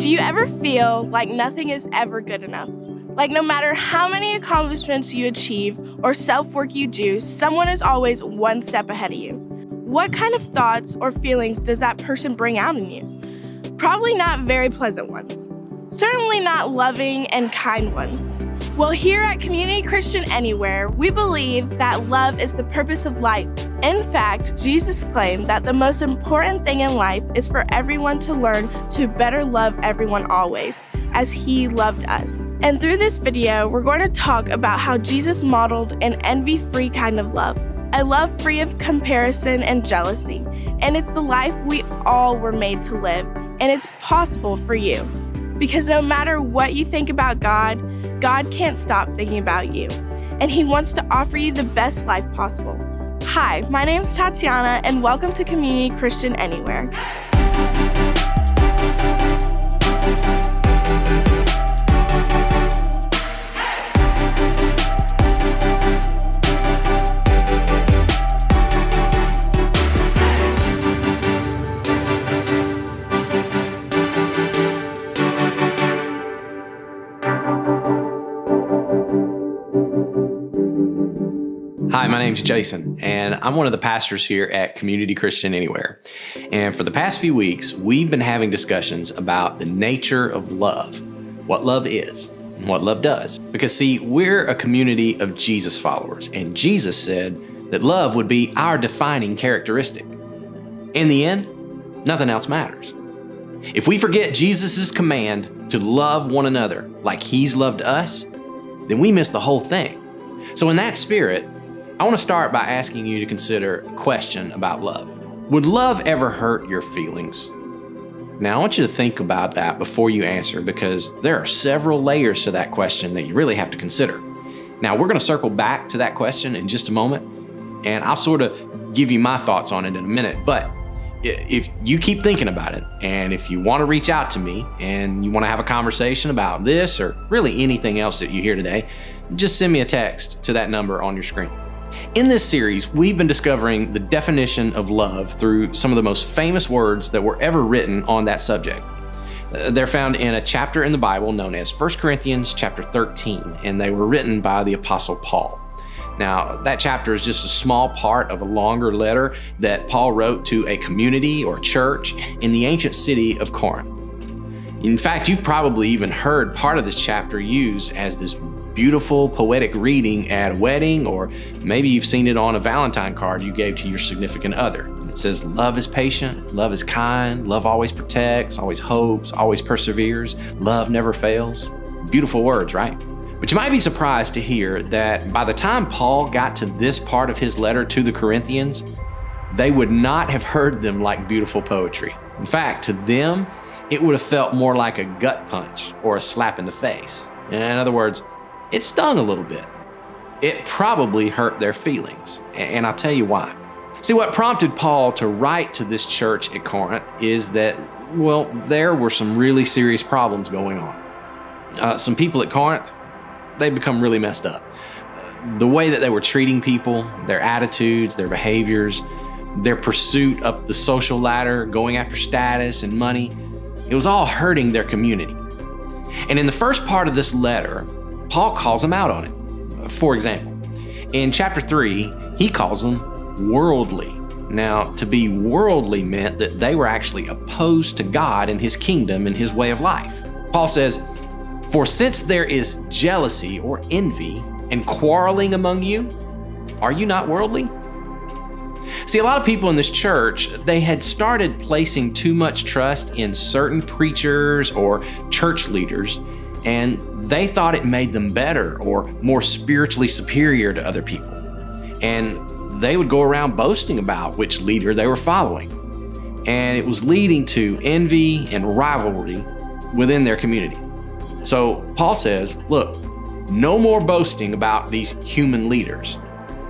Do you ever feel like nothing is ever good enough? Like no matter how many accomplishments you achieve or self-work you do, someone is always one step ahead of you. What kind of thoughts or feelings does that person bring out in you? Probably not very pleasant ones. Certainly not loving and kind ones. Well, here at Community Christian Anywhere, we believe that love is the purpose of life. In fact, Jesus claimed that the most important thing in life is for everyone to learn to better love everyone always, as he loved us. And through this video, we're going to talk about how Jesus modeled an envy-free kind of love, a love free of comparison and jealousy. And it's the life we all were made to live, and it's possible for you. Because no matter what you think about God, God can't stop thinking about you. And he wants to offer you the best life possible. Hi, my name's Tatiana, and welcome to Community Christian Anywhere. Hi, my name's Jason, and I'm one of the pastors here at Community Christian Anywhere. And for the past few weeks, we've been having discussions about the nature of love, what love is, and what love does. Because see, we're a community of Jesus followers, and Jesus said that love would be our defining characteristic. In the end, nothing else matters. If we forget Jesus' command to love one another like he's loved us, then we miss the whole thing. So in that spirit, I want to start by asking you to consider a question about love. Would love ever hurt your feelings? Now, I want you to think about that before you answer, because there are several layers to that question that you really have to consider. Now, we're going to circle back to that question in just a moment, and I'll sort of give you my thoughts on it in a minute. But if you keep thinking about it, and if you want to reach out to me and you want to have a conversation about this or really anything else that you hear today, just send me a text to that number on your screen. In this series, we've been discovering the definition of love through some of the most famous words that were ever written on that subject. They're found in a chapter in the Bible known as 1 Corinthians chapter 13, and they were written by the Apostle Paul. Now, that chapter is just a small part of a longer letter that Paul wrote to a community or church in the ancient city of Corinth. In fact, you've probably even heard part of this chapter used as this beautiful poetic reading at a wedding, or maybe you've seen it on a Valentine card you gave to your significant other. It says, love is patient, love is kind, love always protects, always hopes, always perseveres, love never fails. Beautiful words, right? But you might be surprised to hear that by the time Paul got to this part of his letter to the Corinthians, they would not have heard them like beautiful poetry. In fact, to them, it would have felt more like a gut punch or a slap in the face. In other words, it stung a little bit. It probably hurt their feelings, and I'll tell you why. See, what prompted Paul to write to this church at Corinth is that, well, there were some really serious problems going on. Some people at Corinth, they'd become really messed up. The way that they were treating people, their attitudes, their behaviors, their pursuit up the social ladder, going after status and money, it was all hurting their community. And in the first part of this letter, Paul calls them out on it. For example, in chapter 3, he calls them worldly. Now, to be worldly meant that they were actually opposed to God and his kingdom and his way of life. Paul says, "For since there is jealousy or envy and quarreling among you, are you not worldly?" See, a lot of people in this church, they had started placing too much trust in certain preachers or church leaders, and they thought it made them better or more spiritually superior to other people. And they would go around boasting about which leader they were following. And it was leading to envy and rivalry within their community. So Paul says, look, no more boasting about these human leaders.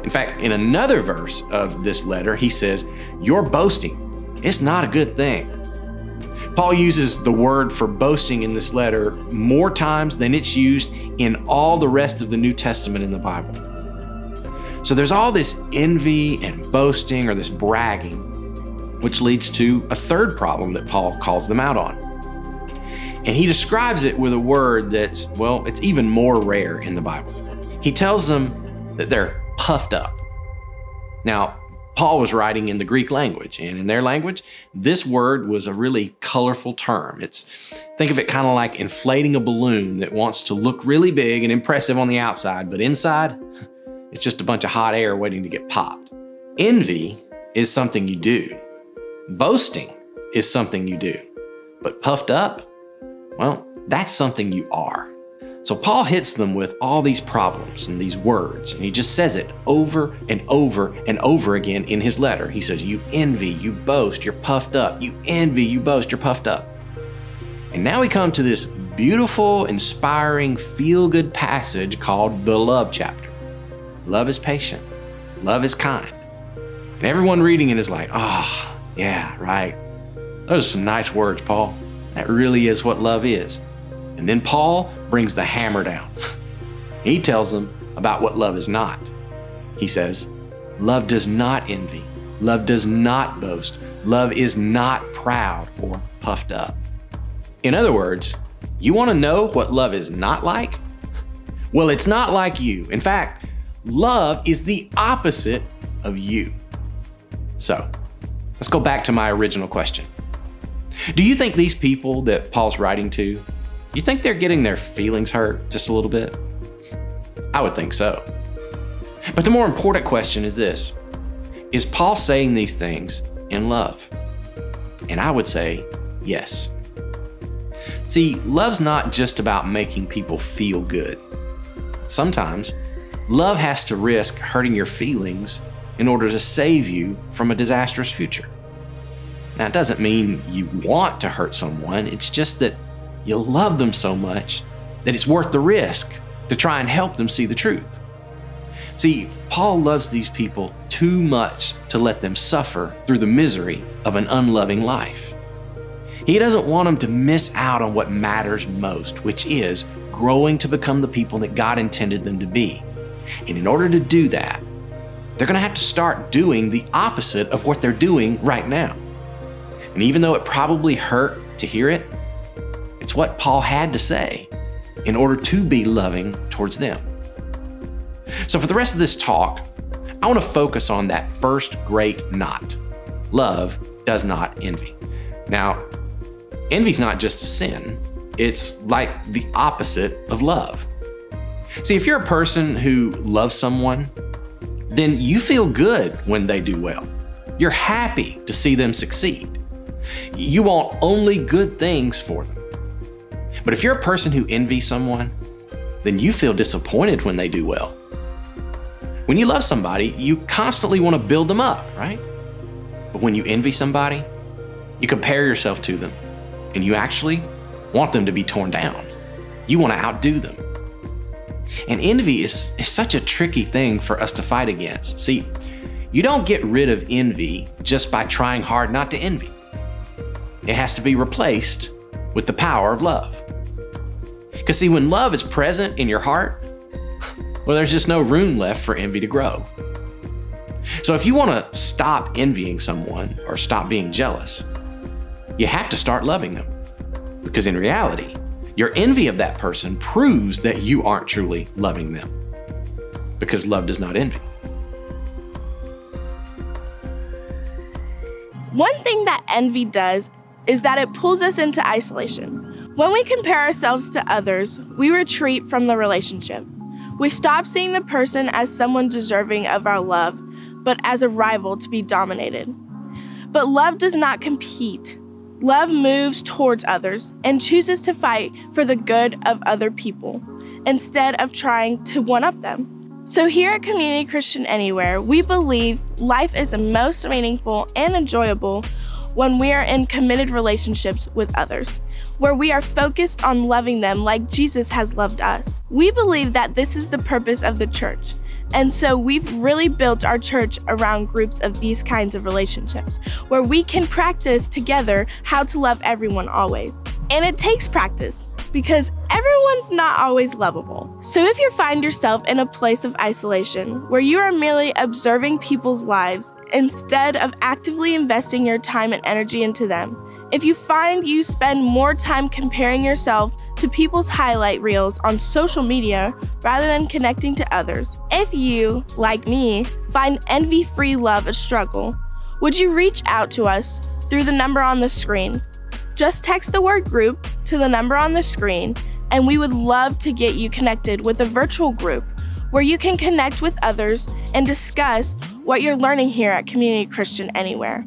In fact, in another verse of this letter, he says, your boasting, it's not a good thing. Paul uses the word for boasting in this letter more times than it's used in all the rest of the New Testament in the Bible. So there's all this envy and boasting, or this bragging, which leads to a third problem that Paul calls them out on. And he describes it with a word that's, well, it's even more rare in the Bible. He tells them that they're puffed up. Now, Paul was writing in the Greek language, and in their language, this word was a really colorful term. Think of it kind of like inflating a balloon that wants to look really big and impressive on the outside, but inside, it's just a bunch of hot air waiting to get popped. Envy is something you do. Boasting is something you do. But puffed up, well, that's something you are. So Paul hits them with all these problems and these words, and he just says it over and over and over again in his letter. He says, you envy, you boast, you're puffed up. You envy, you boast, you're puffed up. And now we come to this beautiful, inspiring, feel-good passage called the love chapter. Love is patient. Love is kind. And everyone reading it is like, oh, yeah, right. Those are some nice words, Paul. That really is what love is. And then Paul brings the hammer down. He tells them about what love is not. He says, love does not envy. Love does not boast. Love is not proud or puffed up. In other words, you want to know what love is not like? Well, it's not like you. In fact, love is the opposite of you. So, let's go back to my original question. Do you think these people that Paul's writing to, you think they're getting their feelings hurt just a little bit? I would think so. But the more important question is this: is Paul saying these things in love? And I would say yes. See, love's not just about making people feel good. Sometimes, love has to risk hurting your feelings in order to save you from a disastrous future. Now, it doesn't mean you want to hurt someone. It's just that you love them so much that it's worth the risk to try and help them see the truth. See, Paul loves these people too much to let them suffer through the misery of an unloving life. He doesn't want them to miss out on what matters most, which is growing to become the people that God intended them to be. And in order to do that, they're going to have to start doing the opposite of what they're doing right now. And even though it probably hurt to hear it, it's what Paul had to say in order to be loving towards them. So for the rest of this talk, I want to focus on that first great not. Love does not envy. Now, envy's not just a sin. It's like the opposite of love. See, if you're a person who loves someone, then you feel good when they do well. You're happy to see them succeed. You want only good things for them. But if you're a person who envies someone, then you feel disappointed when they do well. When you love somebody, you constantly want to build them up, right? But when you envy somebody, you compare yourself to them, and you actually want them to be torn down. You want to outdo them. And envy is such a tricky thing for us to fight against. See, you don't get rid of envy just by trying hard not to envy. It has to be replaced with the power of love. Because see, when love is present in your heart, well, there's just no room left for envy to grow. So if you want to stop envying someone or stop being jealous, you have to start loving them. Because in reality, your envy of that person proves that you aren't truly loving them. Because love does not envy. One thing that envy does is that it pulls us into isolation. When we compare ourselves to others, we retreat from the relationship. We stop seeing the person as someone deserving of our love, but as a rival to be dominated. But love does not compete. Love moves towards others and chooses to fight for the good of other people instead of trying to one-up them. So here at Community Christian Anywhere, we believe life is most meaningful and enjoyable when we are in committed relationships with others, where we are focused on loving them like Jesus has loved us. We believe that this is the purpose of the church, and so we've really built our church around groups of these kinds of relationships, where we can practice together how to love everyone always. And it takes practice, because everyone's not always lovable. So if you find yourself in a place of isolation where you are merely observing people's lives instead of actively investing your time and energy into them, If you find you spend more time comparing yourself to people's highlight reels on social media rather than connecting to others, if you, like me, find envy-free love a struggle, would you reach out to us through the number on the screen? Just text the word group to the number on the screen, and we would love to get you connected with a virtual group where you can connect with others and discuss what you're learning here at Community Christian Anywhere.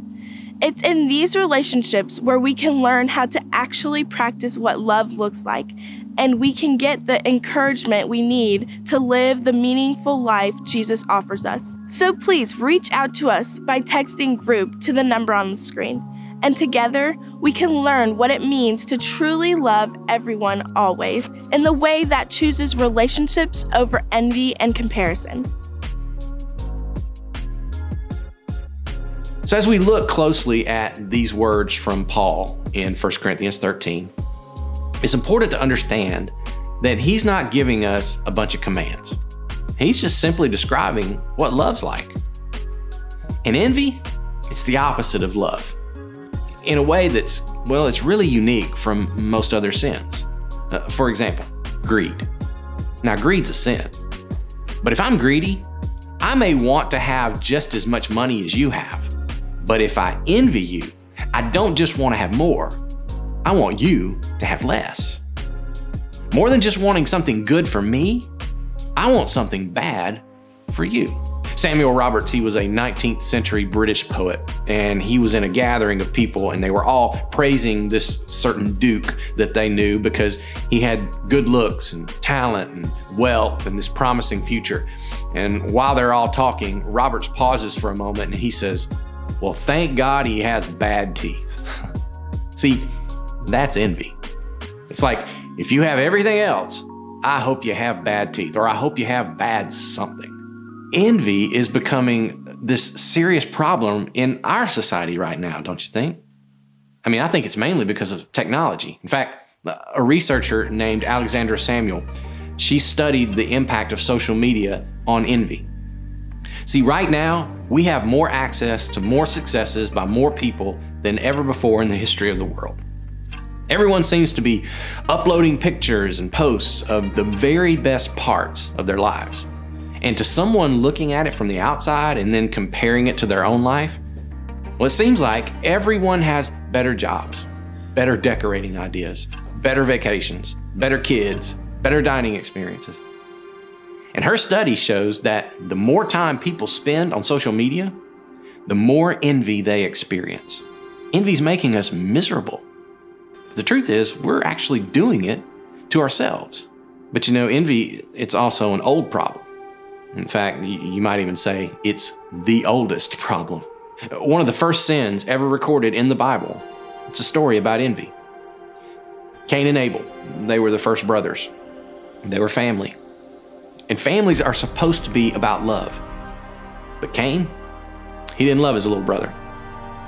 It's in these relationships where we can learn how to actually practice what love looks like, and we can get the encouragement we need to live the meaningful life Jesus offers us. So please reach out to us by texting group to the number on the screen, and together we can learn what it means to truly love everyone always in the way that chooses relationships over envy and comparison. So as we look closely at these words from Paul in 1 Corinthians 13, it's important to understand that he's not giving us a bunch of commands. He's just simply describing what love's like. And envy, it's the opposite of love in a way that's, well, it's really unique from most other sins. For example, greed. Now, greed's a sin. But if I'm greedy, I may want to have just as much money as you have. But if I envy you, I don't just want to have more. I want you to have less. More than just wanting something good for me, I want something bad for you. Samuel Roberts, he was a 19th century British poet, and he was in a gathering of people, and they were all praising this certain duke that they knew because he had good looks and talent and wealth and this promising future. And while they're all talking, Roberts pauses for a moment and he says, "Well, thank God he has bad teeth." See, that's envy. It's like, if you have everything else, I hope you have bad teeth, or I hope you have bad something. Envy is becoming this serious problem in our society right now, don't you think? I mean, I think it's mainly because of technology. In fact, a researcher named Alexandra Samuel, she studied the impact of social media on envy. See, right now, we have more access to more successes by more people than ever before in the history of the world. Everyone seems to be uploading pictures and posts of the very best parts of their lives. And to someone looking at it from the outside and then comparing it to their own life, well, it seems like everyone has better jobs, better decorating ideas, better vacations, better kids, better dining experiences. And her study shows that the more time people spend on social media, the more envy they experience. Envy's making us miserable. But the truth is, we're actually doing it to ourselves. But you know, envy, it's also an old problem. In fact, you might even say it's the oldest problem. One of the first sins ever recorded in the Bible, it's a story about envy. Cain and Abel, they were the first brothers. They were family. And families are supposed to be about love. But Cain, he didn't love his little brother.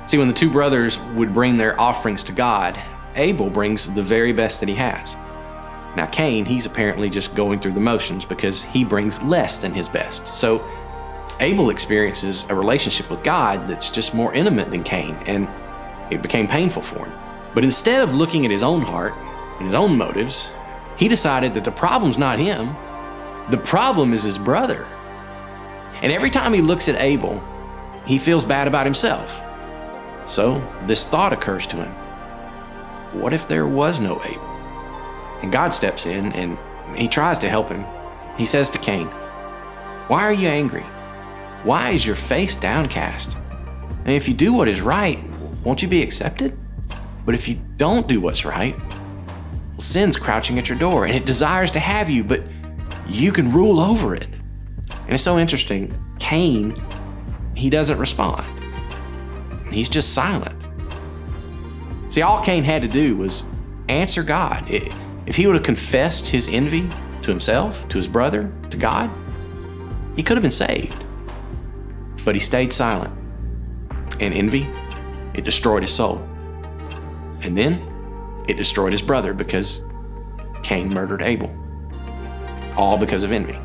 See, when the two brothers would bring their offerings to God, Abel brings the very best that he has. Now Cain, he's apparently just going through the motions because he brings less than his best. So Abel experiences a relationship with God that's just more intimate than Cain, and it became painful for him. But instead of looking at his own heart and his own motives, he decided that the problem's not him. The problem is his brother. And every time he looks at Abel, he feels bad about himself. So this thought occurs to him. What if there was no Abel? And God steps in and he tries to help him. He says to Cain, "Why are you angry? Why is your face downcast? And if you do what is right, won't you be accepted? But if you don't do what's right, well, sin's crouching at your door and it desires to have you, but you can rule over it." And it's so interesting. Cain, he doesn't respond. He's just silent. See, all Cain had to do was answer God. If he would have confessed his envy to himself, to his brother, to God, he could have been saved. But he stayed silent. And envy, it destroyed his soul. And then it destroyed his brother because Cain murdered Abel. All because of envy.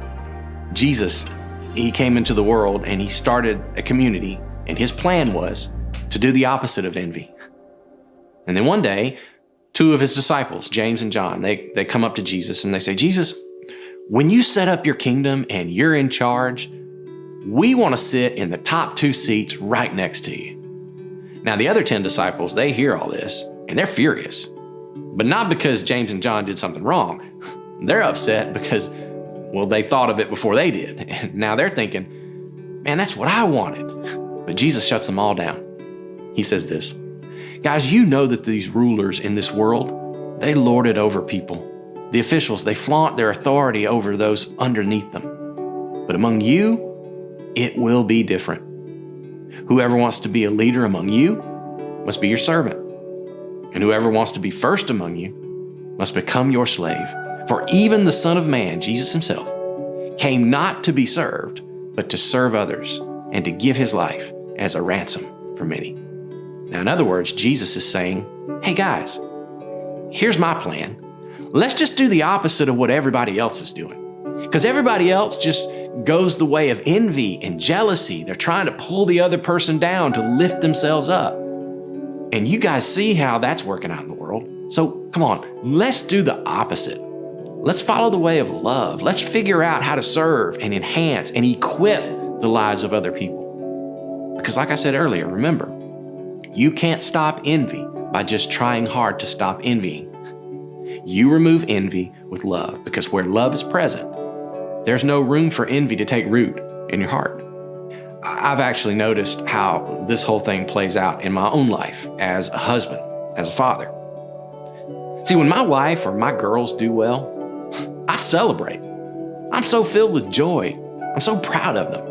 Jesus, he came into the world and he started a community, and his plan was to do the opposite of envy. And then one day, two of his disciples, James and John, they come up to Jesus and they say, Jesus, when you set up your kingdom and you're in charge, we want to sit in the top 2 seats right next to you. Now, the other 10 disciples, they hear all this and they're furious, but not because James and John did something wrong. They're upset because, well, they thought of it before they did. And now they're thinking, man, that's what I wanted. But Jesus shuts them all down. He says this, guys, you know that these rulers in this world, they lord it over people. The officials, they flaunt their authority over those underneath them. But among you, it will be different. Whoever wants to be a leader among you must be your servant. And whoever wants to be first among you must become your slave. For even the Son of Man, Jesus himself, came not to be served, but to serve others and to give his life as a ransom for many. Now, in other words, Jesus is saying, hey guys, here's my plan. Let's just do the opposite of what everybody else is doing. Because everybody else just goes the way of envy and jealousy. They're trying to pull the other person down to lift themselves up. And you guys see how that's working out in the world. So come on, let's do the opposite. Let's follow the way of love. Let's figure out how to serve and enhance and equip the lives of other people. Because like I said earlier, remember, you can't stop envy by just trying hard to stop envying. You remove envy with love, because where love is present, there's no room for envy to take root in your heart. I've actually noticed how this whole thing plays out in my own life as a husband, as a father. See, when my wife or my girls do well, I celebrate. I'm so filled with joy. I'm so proud of them.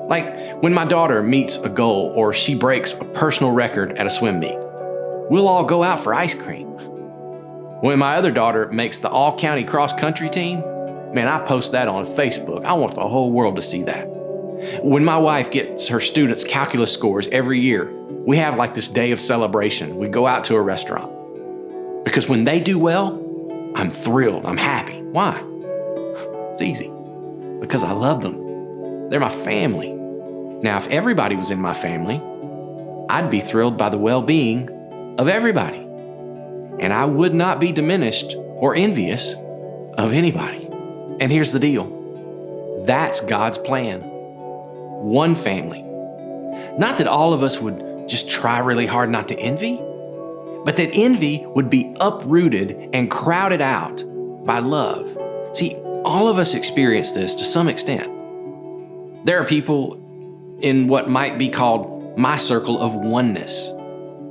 Like when my daughter meets a goal or she breaks a personal record at a swim meet, we'll all go out for ice cream. When my other daughter makes the all-county cross-country team, man, I post that on Facebook. I want the whole world to see that. When my wife gets her students' calculus scores every year, we have like this day of celebration. We go out to a restaurant. Because when they do well, I'm thrilled, I'm happy. Why? It's easy. Because I love them. They're my family. Now, if everybody was in my family, I'd be thrilled by the well-being of everybody. And I would not be diminished or envious of anybody. And here's the deal. That's God's plan. One family. Not that all of us would just try really hard not to envy, but that envy would be uprooted and crowded out by love. See, all of us experience this to some extent. There are people in what might be called my circle of oneness.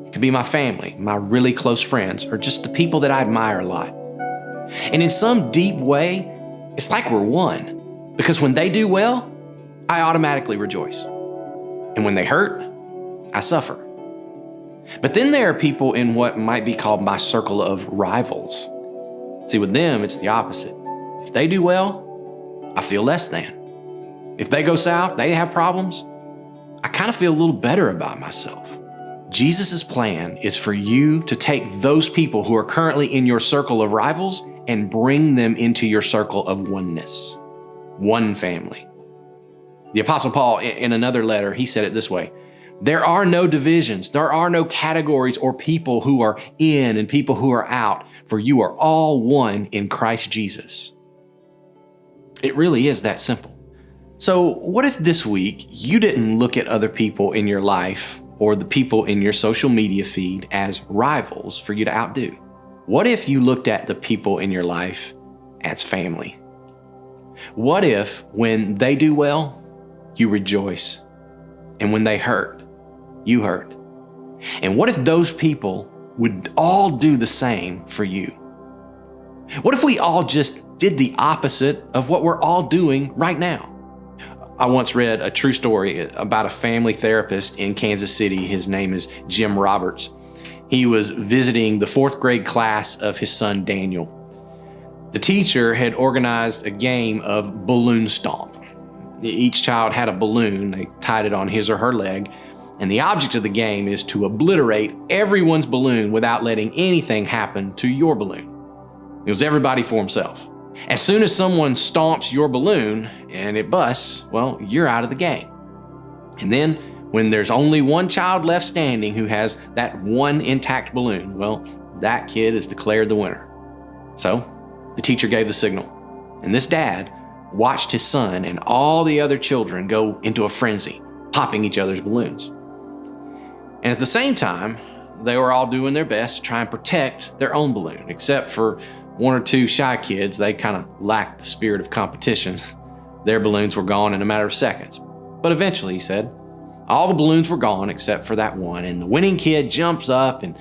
It could be my family, my really close friends, or just the people that I admire a lot. And in some deep way, it's like we're one, because when they do well, I automatically rejoice. And when they hurt, I suffer. But then there are people in what might be called my circle of rivals. See, with them, it's the opposite. If they do well, I feel less than. If they go south, they have problems, I kind of feel a little better about myself. Jesus' plan is for you to take those people who are currently in your circle of rivals and bring them into your circle of oneness. One family. The Apostle Paul, in another letter, he said it this way: there are no divisions, there are no categories or people who are in and people who are out, for you are all one in Christ Jesus. It really is that simple. So what if this week you didn't look at other people in your life or the people in your social media feed as rivals for you to outdo? What if you looked at the people in your life as family? What if when they do well, you rejoice, and when they hurt, you hurt? And what if those people would all do the same for you? What if we all just did the opposite of what we're all doing right now? I once read a true story about a family therapist in Kansas City. His name is Jim Roberts. He was visiting the 4th grade class of his son, Daniel. The teacher had organized a game of balloon stomp. Each child had a balloon. They tied it on his or her leg. And the object of the game is to obliterate everyone's balloon without letting anything happen to your balloon. It was everybody for himself. As soon as someone stomps your balloon and it busts, well, you're out of the game. And then when there's only one child left standing who has that one intact balloon, well, that kid is declared the winner. So the teacher gave the signal, and this dad watched his son and all the other children go into a frenzy, popping each other's balloons. And at the same time, they were all doing their best to try and protect their own balloon, except for one or two shy kids. They kind of lacked the spirit of competition. Their balloons were gone in a matter of seconds. But eventually, he said, all the balloons were gone except for that one, and the winning kid jumps up and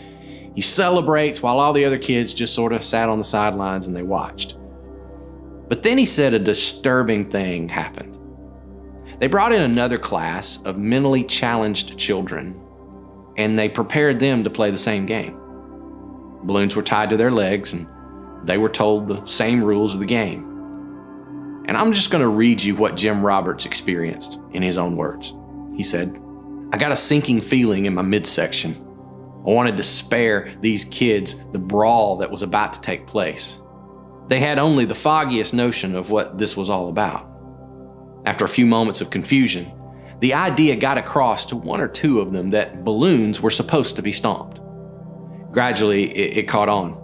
he celebrates while all the other kids just sort of sat on the sidelines and they watched. But then he said a disturbing thing happened. They brought in another class of mentally challenged children, and they prepared them to play the same game. Balloons were tied to their legs, and they were told the same rules of the game. And I'm just going to read you what Jim Roberts experienced in his own words. He said, "I got a sinking feeling in my midsection. I wanted to spare these kids the brawl that was about to take place. They had only the foggiest notion of what this was all about. After a few moments of confusion, the idea got across to one or two of them that balloons were supposed to be stomped. Gradually, it caught on.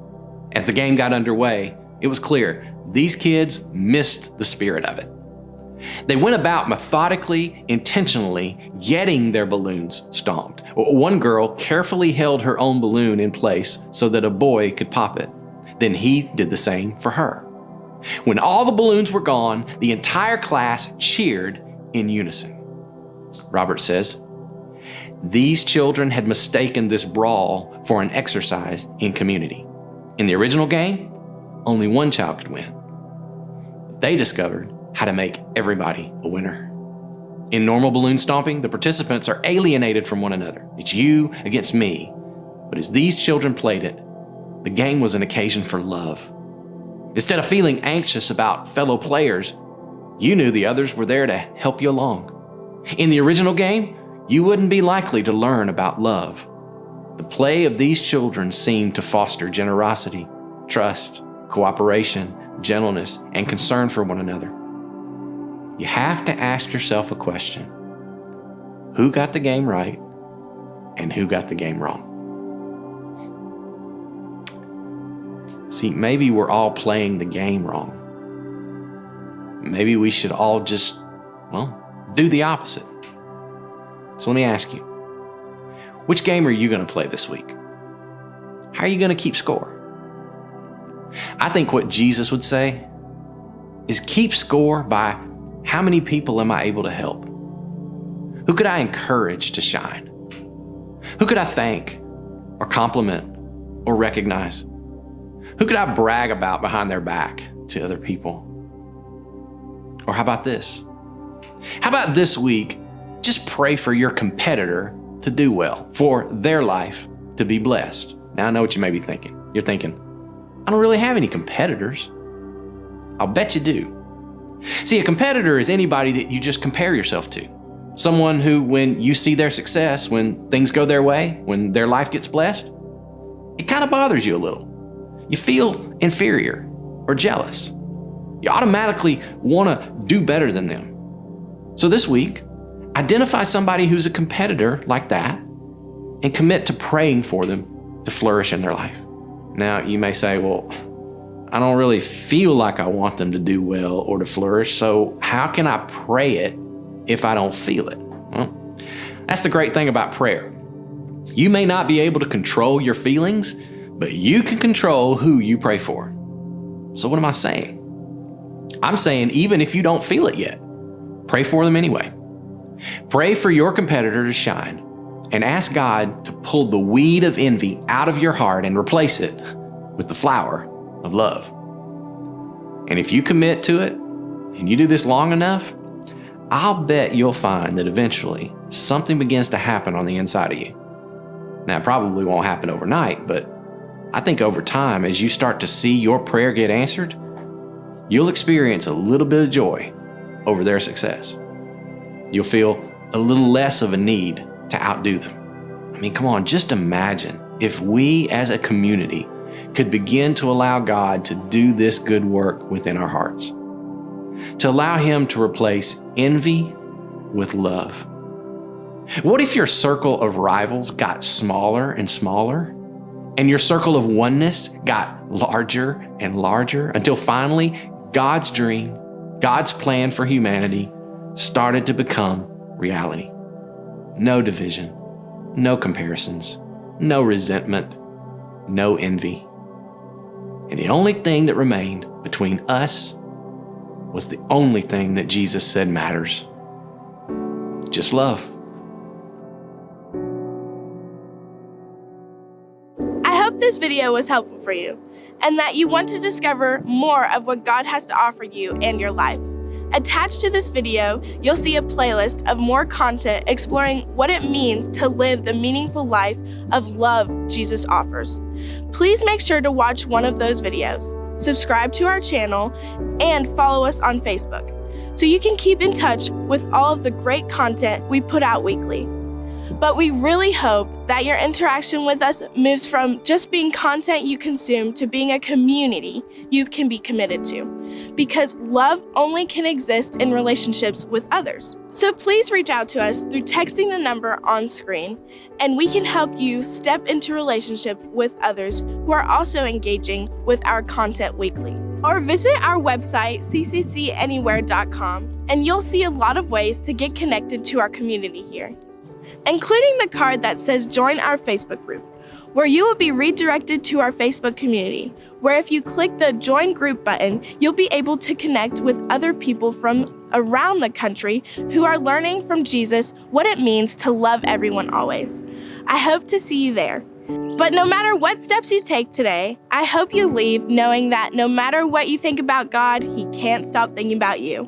As the game got underway, it was clear these kids missed the spirit of it. They went about methodically, intentionally getting their balloons stomped. One girl carefully held her own balloon in place so that a boy could pop it. Then he did the same for her. When all the balloons were gone, the entire class cheered in unison." Robert says, "These children had mistaken this brawl for an exercise in community. In the original game, only one child could win. They discovered how to make everybody a winner. In normal balloon stomping, the participants are alienated from one another. It's you against me. But as these children played it, the game was an occasion for love. Instead of feeling anxious about fellow players, you knew the others were there to help you along. In the original game, you wouldn't be likely to learn about love. The play of these children seemed to foster generosity, trust, cooperation, gentleness, and concern for one another. You have to ask yourself a question. Who got the game right and who got the game wrong?" See, maybe we're all playing the game wrong. Maybe we should all just, do the opposite. So let me ask you, which game are you going to play this week? How are you going to keep score? I think what Jesus would say is keep score by how many people am I able to help? Who could I encourage to shine? Who could I thank or compliment or recognize? Who could I brag about behind their back to other people? Or how about this? How about this week, just pray for your competitor to do well, for their life to be blessed. Now I know what you may be thinking. You're thinking, I don't really have any competitors. I'll bet you do. See, a competitor is anybody that you just compare yourself to. Someone who, when you see their success, when things go their way, when their life gets blessed, it kind of bothers you a little. You feel inferior or jealous. You automatically want to do better than them. So this week, identify somebody who's a competitor like that and commit to praying for them to flourish in their life. Now, you may say, well, I don't really feel like I want them to do well or to flourish, so how can I pray it if I don't feel it? Well, that's the great thing about prayer. You may not be able to control your feelings, but you can control who you pray for. So what am I saying? I'm saying even if you don't feel it yet, pray for them anyway. Pray for your competitor to shine and ask God to pull the weed of envy out of your heart and replace it with the flower of love. And if you commit to it and you do this long enough, I'll bet you'll find that eventually something begins to happen on the inside of you. Now, it probably won't happen overnight, but I think over time, as you start to see your prayer get answered, you'll experience a little bit of joy over their success. You'll feel a little less of a need to outdo them. I mean, come on, just imagine if we as a community could begin to allow God to do this good work within our hearts, to allow Him to replace envy with love, What if your circle of rivals got smaller and smaller, and your circle of oneness got larger and larger until finally God's dream, God's plan for humanity started to become reality? No division, no comparisons, no resentment, no envy. And the only thing that remained between us was the only thing that Jesus said matters. Just love. I hope this video was helpful for you and that you want to discover more of what God has to offer you and your life. Attached to this video, you'll see a playlist of more content exploring what it means to live the meaningful life of love Jesus offers. Please make sure to watch one of those videos, subscribe to our channel, and follow us on Facebook so you can keep in touch with all of the great content we put out weekly. But we really hope that your interaction with us moves from just being content you consume to being a community you can be committed to, because love only can exist in relationships with others. So please reach out to us through texting the number on screen, and we can help you step into relationship with others who are also engaging with our content weekly. Or visit our website, cccanywhere.com, and you'll see a lot of ways to get connected to our community here, including the card that says join our Facebook group, where you will be redirected to our Facebook community, where if you click the join group button, you'll be able to connect with other people from around the country who are learning from Jesus what it means to love everyone always. I hope to see you there. But no matter what steps you take today, I hope you leave knowing that no matter what you think about God, He can't stop thinking about you.